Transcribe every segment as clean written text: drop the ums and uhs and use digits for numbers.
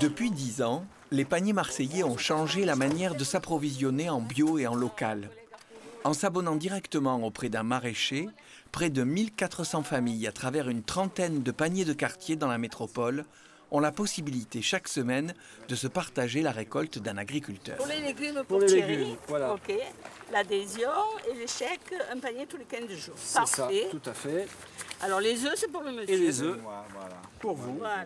Depuis 10 ans, les paniers marseillais ont changé la manière de s'approvisionner en bio et en local. En s'abonnant directement auprès d'un maraîcher, près de 1400 familles à travers une trentaine de paniers de quartier dans la métropole ont la possibilité chaque semaine de se partager la récolte d'un agriculteur. Pour les légumes, pour Thierry, voilà. Okay. L'adhésion et les chèques, un panier tous les 15 jours. C'est ça, tout à fait. Alors les œufs, c'est pour le monsieur. Et les œufs, voilà, pour vous. Voilà.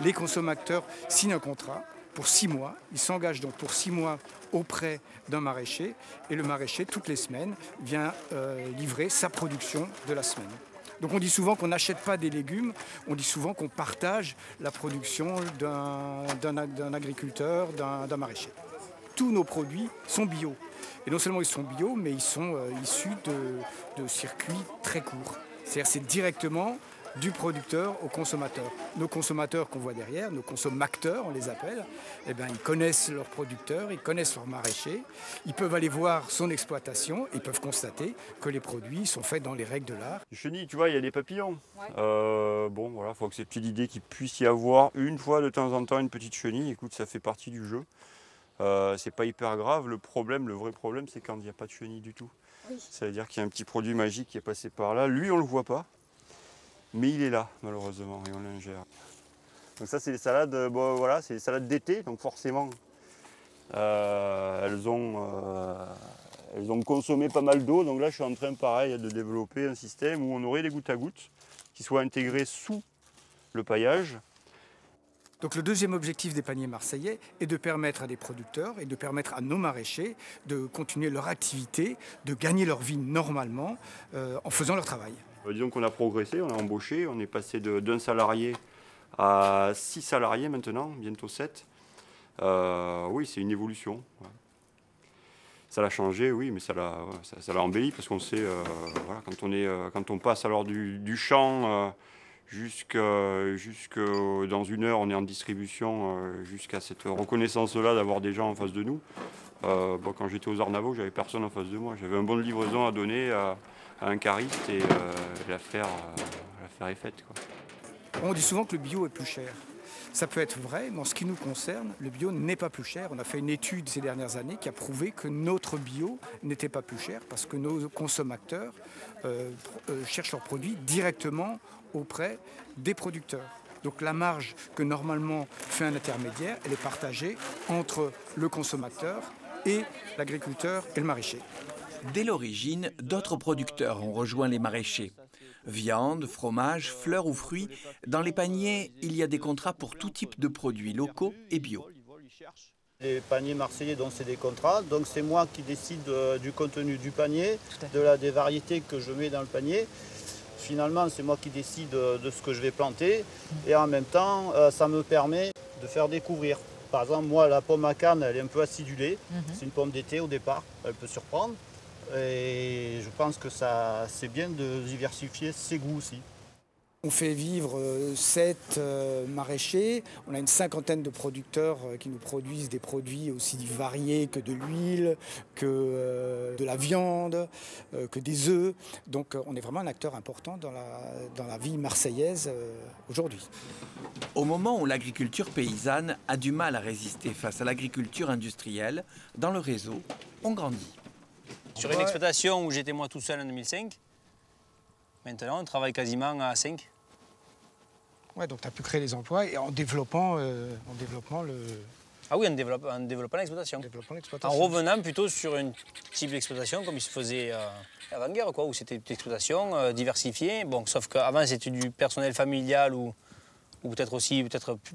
Les consommateurs signent un contrat pour 6 mois. Ils s'engagent donc pour 6 mois auprès d'un maraîcher. Et le maraîcher, toutes les semaines, vient livrer sa production de la semaine. Donc on dit souvent qu'on n'achète pas des légumes, on dit souvent qu'on partage la production d'un agriculteur, d'un maraîcher. Tous nos produits sont bio. Et non seulement ils sont bio, mais ils sont issus de circuits très courts. C'est-à-dire c'est directement du producteur au consommateur. Nos consommateurs qu'on voit derrière, nos consommateurs on les appelle, eh bien, ils connaissent leurs producteurs, ils connaissent leurs maraîchers, ils peuvent aller voir son exploitation, ils peuvent constater que les produits sont faits dans les règles de l'art. Les chenilles, tu vois, il y a des papillons. Ouais. Bon, voilà, il faut accepter l'idée qu'il puisse y avoir une fois de temps en temps une petite chenille. Écoute, ça fait partie du jeu. C'est pas hyper grave. Le vrai problème, c'est quand il n'y a pas de chenille du tout. Oui. Ça veut dire qu'il y a un petit produit magique qui est passé par là. Lui, on ne le voit pas. Mais il est là, malheureusement, et on l'ingère. Donc ça, c'est des salades, bon, voilà, c'est des salades d'été, donc forcément, elles ont consommé pas mal d'eau. Donc là, je suis en train, pareil, de développer un système où on aurait des gouttes à gouttes qui soient intégrées sous le paillage. Donc le deuxième objectif des paniers marseillais est de permettre à des producteurs et de permettre à nos maraîchers de continuer leur activité, de gagner leur vie normalement en faisant leur travail. Disons qu'on a progressé, on a embauché, on est passé d'un salarié à 6 salariés maintenant, bientôt 7. Oui, c'est une évolution. Ouais. Ça l'a changé, oui, mais ça l'a embelli parce qu'on sait, voilà, quand on passe alors du champ jusque dans 1 heure, on est en distribution jusqu'à cette reconnaissance-là d'avoir des gens en face de nous. Bon, quand j'étais aux Arnavaux, j'avais personne en face de moi. J'avais un bon de livraison à donner à un cariste et l'affaire est faite, quoi. On dit souvent que le bio est plus cher. Ça peut être vrai, mais en ce qui nous concerne, le bio n'est pas plus cher. On a fait une étude ces dernières années qui a prouvé que notre bio n'était pas plus cher parce que nos consommateurs cherchent leurs produits directement auprès des producteurs. Donc la marge que normalement fait un intermédiaire, elle est partagée entre le consommateur et l'agriculteur et le maraîcher. Dès l'origine, d'autres producteurs ont rejoint les maraîchers. Viande, fromage, fleurs ou fruits, dans les paniers, il y a des contrats pour tout type de produits locaux et bio. Les paniers marseillais, donc c'est des contrats, donc c'est moi qui décide du contenu du panier, des variétés que je mets dans le panier. Finalement, c'est moi qui décide de ce que je vais planter et en même temps, ça me permet de faire découvrir. Par exemple, moi, la pomme à canne, elle est un peu acidulée. C'est une pomme d'été au départ, elle peut surprendre. Et je pense que c'est bien de diversifier ses goûts aussi. On fait vivre 7 maraîchers, on a une 50aine de producteurs qui nous produisent des produits aussi variés que de l'huile, que de la viande, que des œufs. Donc on est vraiment un acteur important dans la vie marseillaise aujourd'hui. Au moment où l'agriculture paysanne a du mal à résister face à l'agriculture industrielle, dans le réseau, on grandit. Sur une exploitation où j'étais moi tout seul en 2005, maintenant on travaille quasiment à 5. Ouais, donc tu as pu créer des emplois et en développant le... Ah oui, en développant l'exploitation. En revenant plutôt sur une type d'exploitation comme il se faisait avant-guerre, où c'était une exploitation diversifiée. Bon, sauf qu'avant c'était du personnel familial ou peut-être aussi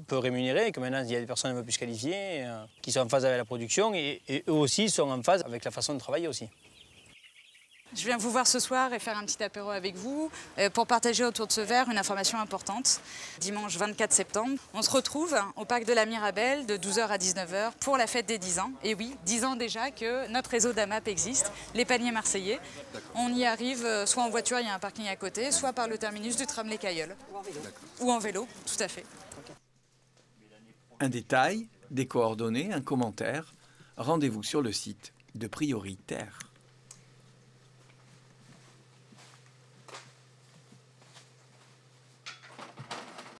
peu rémunéré, et que maintenant il y a des personnes un peu plus qualifiées qui sont en phase avec la production et eux aussi sont en phase avec la façon de travailler aussi. Je viens vous voir ce soir et faire un petit apéro avec vous pour partager autour de ce verre une information importante. Dimanche 24 septembre, on se retrouve au parc de la Mirabelle de 12h à 19h pour la fête des 10 ans. Et oui, 10 ans déjà que notre réseau d'AMAP existe, les paniers marseillais. On y arrive soit en voiture, il y a un parking à côté, soit par le terminus du tram Les Cailleuls. Ou en vélo, tout à fait. Un détail, des coordonnées, un commentaire, rendez-vous sur le site de Prioritaire.